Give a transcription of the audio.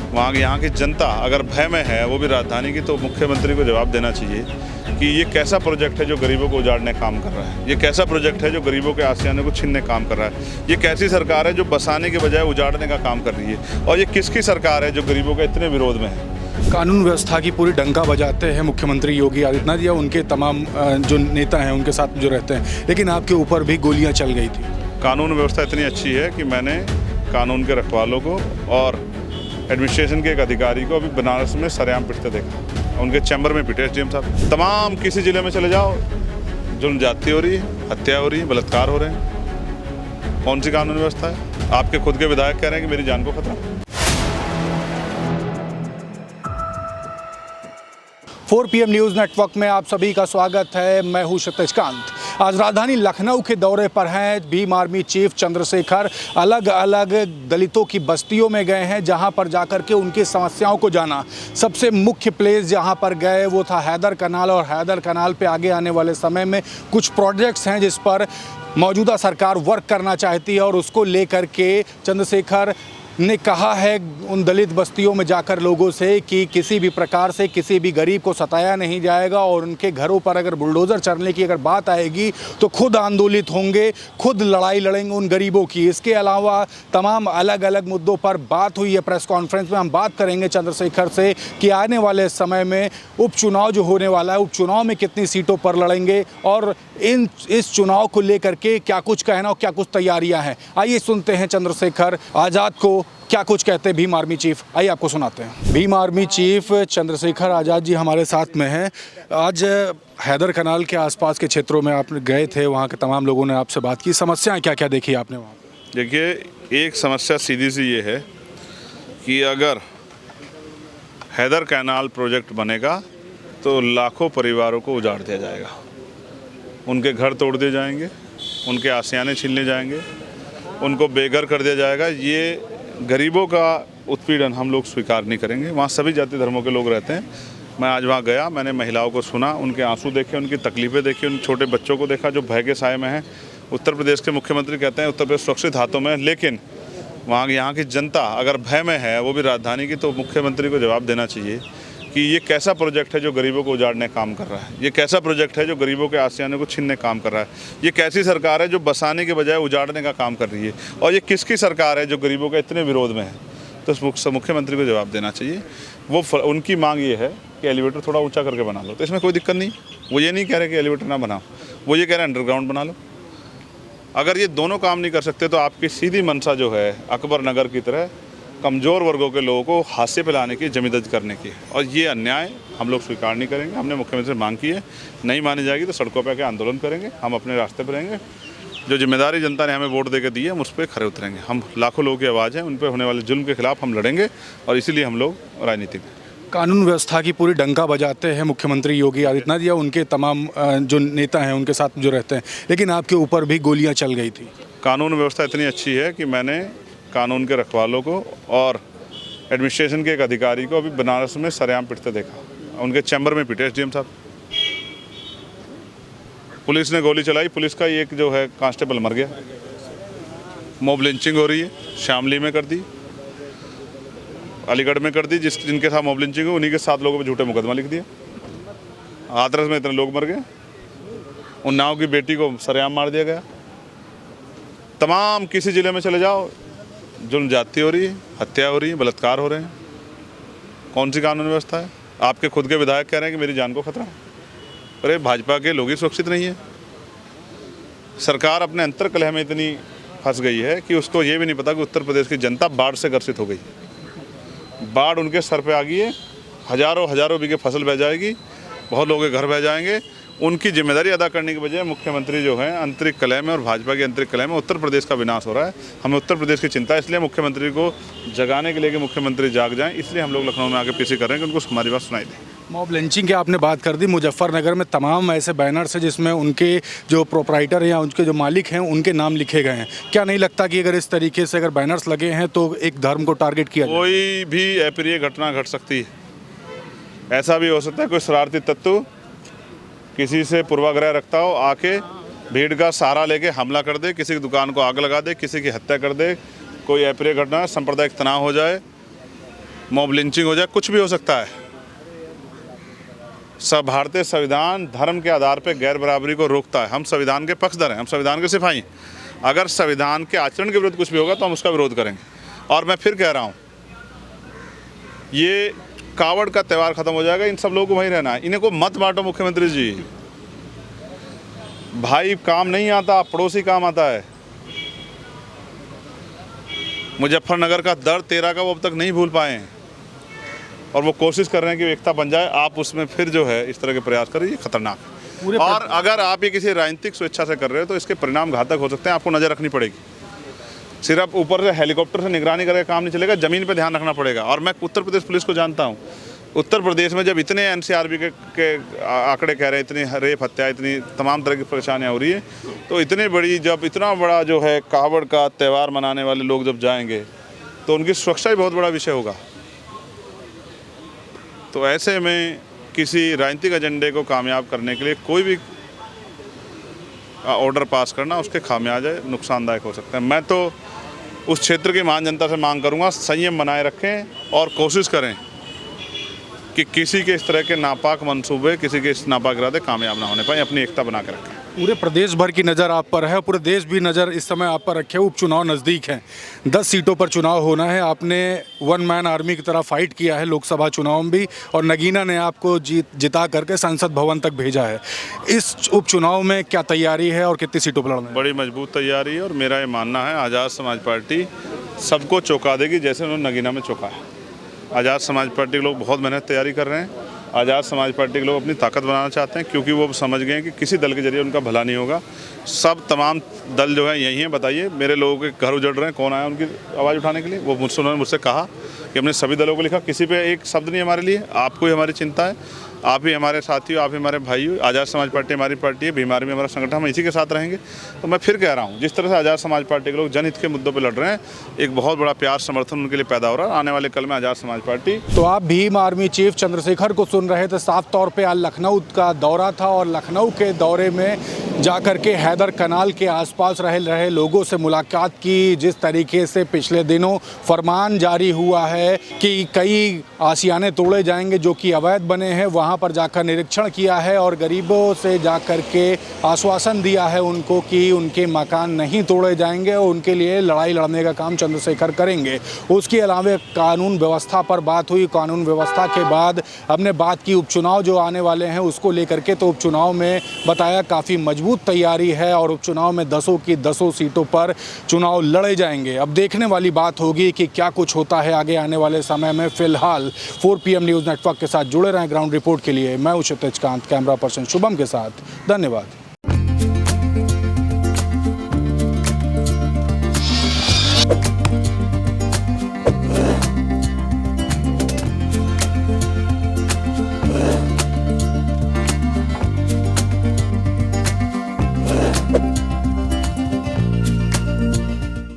वहाँ यहाँ की जनता अगर भय में है, वो भी राजधानी की, तो मुख्यमंत्री को जवाब देना चाहिए कि ये कैसा प्रोजेक्ट है जो गरीबों को उजाड़ने का काम कर रहा है। ये कैसा प्रोजेक्ट है जो गरीबों के आशियाने को छीनने का काम कर रहा है। ये कैसी सरकार है जो बसाने के बजाय उजाड़ने का काम कर रही है। और ये किसकी सरकार है जो गरीबों के इतने विरोध में है। कानून व्यवस्था की पूरी डंका बजाते हैं मुख्यमंत्री योगी आदित्यनाथ या उनके तमाम जो नेता हैं उनके साथ जो रहते हैं, लेकिन आपके ऊपर भी गोलियां चल गई थी। कानून व्यवस्था इतनी अच्छी है कि मैंने कानून के रखवालों को और एडमिनिस्ट्रेशन के एक अधिकारी को अभी बनारस में सरेआम पिटते देखा। उनके चैम्बर में पिटे एसडीएम साहब। तमाम किसी जिले में चले जाओ, जुल्म ज्यादती हो रही है, हत्या हो रही है, बलात्कार हो रहे हैं। कौन सी कानून व्यवस्था है? आपके खुद के विधायक कह रहे हैं कि मेरी जान को खतरा। 4 PM न्यूज़ नेटवर्क में आप सभी का स्वागत है। मैं हूं क्षितिजकांत। आज राजधानी लखनऊ के दौरे पर हैं भीम आर्मी चीफ चंद्रशेखर। अलग अलग दलितों की बस्तियों में गए हैं, जहां पर जाकर के उनकी समस्याओं को जाना। सबसे मुख्य प्लेस जहां पर गए वो था हैदर कनाल, और हैदर कनाल पे आगे आने वाले समय में कुछ प्रोजेक्ट्स हैं जिस पर मौजूदा सरकार वर्क करना चाहती है, और उसको लेकर के चंद्रशेखर ने कहा है उन दलित बस्तियों में जाकर लोगों से कि किसी भी प्रकार से किसी भी गरीब को सताया नहीं जाएगा, और उनके घरों पर अगर बुलडोज़र चलने की अगर बात आएगी तो खुद आंदोलित होंगे, खुद लड़ाई लड़ेंगे उन गरीबों की। इसके अलावा तमाम अलग अलग मुद्दों पर बात हुई है। प्रेस कॉन्फ्रेंस में हम बात करेंगे चंद्रशेखर से कि आने वाले समय में उपचुनाव जो होने वाला है, उपचुनाव में कितनी सीटों पर लड़ेंगे, और इस चुनाव को लेकर के क्या कुछ कहना और क्या कुछ तैयारियां हैं। आइए सुनते हैं चंद्रशेखर आज़ाद को क्या कुछ कहते हैं भीम आर्मी चीफ। आइए आपको सुनाते हैं। भीम आर्मी चीफ चंद्रशेखर आज़ाद जी हमारे साथ में हैं। आज हैदर कनाल के आसपास के क्षेत्रों में आप गए थे, वहाँ के तमाम लोगों ने आपसे बात की। समस्याएं क्या क्या देखी आपने वहाँ? देखिए, एक समस्या सीधी सी ये है कि अगर हैदर कैनाल प्रोजेक्ट बनेगा तो लाखों परिवारों को उजाड़ दिया जाएगा। उनके घर तोड़ दिए जाएंगे, उनके आशियाने छीन जाएंगे, उनको बेघर कर दिया जाएगा। ये गरीबों का उत्पीड़न हम लोग स्वीकार नहीं करेंगे। वहाँ सभी जाति धर्मों के लोग रहते हैं। मैं आज वहाँ गया, मैंने महिलाओं को सुना, उनके आंसू देखे, उनकी तकलीफ़ें देखी, उन छोटे बच्चों को देखा जो भय के साए में हैं। उत्तर प्रदेश के मुख्यमंत्री कहते हैं उत्तर प्रदेश सुरक्षित हाथों में, लेकिन वहाँ यहाँ की जनता अगर भय में है, वो भी राजधानी की, तो मुख्यमंत्री को जवाब देना चाहिए कि ये कैसा प्रोजेक्ट है जो गरीबों को उजाड़ने का काम कर रहा है। ये कैसा प्रोजेक्ट है जो गरीबों के आशियाने को छीनने का काम कर रहा है। ये कैसी सरकार है जो बसाने के बजाय उजाड़ने का काम कर रही है। और ये किसकी सरकार है जो गरीबों के इतने विरोध में है। तो मुख्यमंत्री को जवाब देना चाहिए। उनकी मांग ये है कि एलिवेटर थोड़ा ऊँचा करके बना लो, तो इसमें कोई दिक्कत नहीं। वो ये नहीं कह रहे कि एलिवेटर ना बनाओ, वो ये कह रहे हैं अंडरग्राउंड बना लो। अगर ये दोनों काम नहीं कर सकते तो आपकी सीधी मंशा जो है अकबर नगर की तरह कमज़ोर वर्गों के लोगों को हाशिए पे लाने की, जमींदारी करने की, और ये अन्याय हम लोग स्वीकार नहीं करेंगे। हमने मुख्यमंत्री से मांग की है, नहीं मानी जाएगी तो सड़कों पर आके आंदोलन करेंगे। हम अपने रास्ते पर रहेंगे। जो जिम्मेदारी जनता ने हमें वोट देकर दी है, हम उस पर खड़े उतरेंगे। हम लाखों लोगों की आवाज़ है, उन पर होने वाले जुल्म के खिलाफ हम लड़ेंगे, और इसीलिए हम लोग राजनीति में। कानून व्यवस्था की पूरी डंका बजाते हैं मुख्यमंत्री योगी आदित्यनाथ या उनके तमाम जो नेता हैं उनके साथ जो रहते हैं, लेकिन आपके ऊपर भी गोलियां चल गई थी। कानून व्यवस्था इतनी अच्छी है कि मैंने कानून के रखवालों को और एडमिनिस्ट्रेशन के एक अधिकारी को अभी बनारस में सरेआम पिटते देखा। उनके चैम्बर में पिटे एसडीएम साहब। पुलिस ने गोली चलाई, पुलिस का एक जो है कांस्टेबल मर गया। मॉब लिंचिंग हो रही है, शामली में कर दी, अलीगढ़ में कर दी। जिनके साथ मॉब लिंचिंग हुई उन्हीं के 7 लोगों पर झूठे मुकदमा लिख दिया। हाथरस में इतने लोग मर गए। उन्नाव की बेटी को सरेआम मार दिया गया। तमाम किसी जिले में चले जाओ, जुल्म ज्यादती हो रही है, हत्या हो रही है, बलात्कार हो रहे हैं। कौन सी कानून व्यवस्था है? आपके खुद के विधायक कह रहे हैं कि मेरी जान को खतरा। अरे भाजपा के लोग ही सुरक्षित नहीं है। सरकार अपने अंतर कलह में इतनी फंस गई है कि उसको ये भी नहीं पता कि उत्तर प्रदेश की जनता बाढ़ से ग्रसित हो गई। बाढ़ उनके सर पे आ गई है। हजारों बीघे फसल बह जाएगी, बहुत लोगों के घर बह जाएंगे। उनकी जिम्मेदारी अदा करने की बजाय मुख्यमंत्री जो है आंतरिक कलह में और भाजपा की आंतरिक कलह में उत्तर प्रदेश का विनाश हो रहा है। हमें उत्तर प्रदेश की चिंता है, इसलिए मुख्यमंत्री को जगाने के लिए कि मुख्यमंत्री जाग जाएं, इसलिए हम लोग लखनऊ में आके पीसी कर रहे हैं कि उनको हमारी बात सुनाई दे। मॉब लिंचिंग की आपने बात कर दी। मुजफ्फरनगर में तमाम ऐसे बैनर्स हैं जिसमें उनके जो प्रोपराइटर हैं या उनके जो मालिक हैं उनके नाम लिखे गए हैं। क्या नहीं लगता कि अगर इस तरीके से अगर बैनर्स लगे हैं तो एक धर्म को टारगेट किया जाए? कोई भी अप्रिय घटना घट सकती है। ऐसा भी हो सकता है कोई शरारती तत्व किसी से पूर्वाग्रह रखता हो, आके भीड़ का सहारा लेके हमला कर दे, किसी की दुकान को आग लगा दे, किसी की हत्या कर दे, कोई अप्रिय घटना, सांप्रदायिक तनाव हो जाए, मॉब लिंचिंग हो जाए, कुछ भी हो सकता है। भारतीय संविधान धर्म के आधार पर गैर बराबरी को रोकता है। हम संविधान के पक्षधर हैं, हम संविधान के सिपाही हैं। अगर संविधान के आचरण के विरुद्ध कुछ भी होगा तो हम उसका विरोध करेंगे। और मैं फिर कह रहा हूँ, ये कावड़ का त्यौहार खत्म हो जाएगा। इन सब लोगों को वहीं रहना है। इन्हें को मत बांटो मुख्यमंत्री जी। भाई काम नहीं आता, पड़ोसी काम आता है। मुजफ्फरनगर का दर्द 13 का वो अब तक नहीं भूल पाए हैं और वो कोशिश कर रहे हैं कि एकता बन जाए। आप उसमें फिर जो है इस तरह के प्रयास करिए, खतरनाक है। और अगर आप ये किसी राजनीतिक स्वेच्छा से कर रहे हो तो इसके परिणाम घातक हो सकते हैं। आपको नज़र रखनी पड़ेगी। सिर्फ ऊपर से हेलीकॉप्टर से निगरानी करके काम नहीं चलेगा, ज़मीन पे ध्यान रखना पड़ेगा। और मैं उत्तर प्रदेश पुलिस को जानता हूँ। उत्तर प्रदेश में जब इतने एनसीआरबी के आंकड़े कह रहे हैं, इतनी रेप हत्या, इतनी तमाम तरह की परेशानियाँ हो रही है, तो इतनी बड़ी जब इतना बड़ा जो है कावड़ का त्यौहार मनाने वाले लोग जब जाएंगे तो उनकी सुरक्षा ही बहुत बड़ा विषय होगा। तो ऐसे में किसी राजनीतिक एजेंडे को कामयाब करने के लिए कोई भी ऑर्डर पास करना उसके खामियाजे नुकसानदायक हो सकते हैं। मैं तो उस क्षेत्र की महान जनता से मांग करूंगा, संयम बनाए रखें और कोशिश करें कि किसी के इस तरह के नापाक मंसूबे, किसी के इस नापाक इरादे कामयाब ना होने पाए। अपनी एकता बना के रखें। पूरे प्रदेश भर की नज़र आप पर है, पूरे देश भी नज़र इस समय आप पर रखे। उपचुनाव नज़दीक हैं, 10 सीटों पर चुनाव होना है। आपने वन मैन आर्मी की तरह फाइट किया है लोकसभा चुनाव में भी, और नगीना ने आपको जिता करके संसद भवन तक भेजा है। इस उपचुनाव में क्या तैयारी है और कितनी सीटों पर लड़ना है? बड़ी मजबूत तैयारी है और मेरा ये मानना है आज़ाद समाज पार्टी सबको चौंका देगी जैसे उन्होंने नगीना में चौंका है। आज़ाद समाज पार्टी के लोग बहुत मेहनत तैयारी कर रहे हैं। आज़ाद समाज पार्टी के लोग अपनी ताकत बनाना चाहते हैं, क्योंकि वो समझ गए हैं कि किसी दल के जरिए उनका भला नहीं होगा। सब तमाम दल जो है यही हैं। बताइए, मेरे लोगों के घर उजड़ रहे हैं, कौन आया उनकी आवाज़ उठाने के लिए? वो उन्होंने मुझसे कहा कि हमने सभी दलों को लिखा, किसी पे एक शब्द नहीं हमारे लिए। आपको ही हमारी चिंता है, आप ही हमारे साथी हो, आप ही हमारे भाई हो। आज़ाद समाज पार्टी हमारी पार्टी है, बीमारी में हमारा संगठन, हम इसी के साथ रहेंगे। तो मैं फिर कह रहा हूँ, जिस तरह से आज़ाद समाज पार्टी के लोग जनहित के मुद्दों पर लड़ रहे हैं, एक बहुत बड़ा प्यार समर्थन उनके लिए पैदा हो रहा है। आने वाले कल में आज़ाद समाज पार्टी। तो आप भीम आर्मी चीफ चंद्रशेखर को सुन रहे थे। साफ तौर पे आज लखनऊ का दौरा था और लखनऊ के दौरे में जाकर के हैदर कनाल के आसपास रहे लोगों से मुलाकात की। जिस तरीके से पिछले दिनों फरमान जारी हुआ है कि कई आशियाने तोड़े जाएंगे जो कि अवैध बने हैं, वहाँ पर जाकर निरीक्षण किया है और गरीबों से जाकर के आश्वासन दिया है उनको कि उनके मकान नहीं तोड़े जाएंगे और उनके लिए लड़ाई लड़ने का काम चंद्रशेखर करेंगे। उसके अलावा कानून व्यवस्था पर बात हुई। कानून व्यवस्था के बाद हमने बात की उपचुनाव जो आने वाले हैं उसको लेकर के। तो उपचुनाव में बताया काफ़ी मजबूत तैयारी है और उपचुनाव में 10 की 10 सीटों पर चुनाव लड़े जाएंगे। अब देखने वाली बात होगी कि क्या कुछ होता है आगे आने वाले समय में। फिलहाल 4 PM न्यूज़ नेटवर्क के साथ जुड़े रहें ग्राउंड रिपोर्ट के लिए। मैं हूं क्षितिज कांत, कैमरा पर्सन शुभम के साथ। धन्यवाद।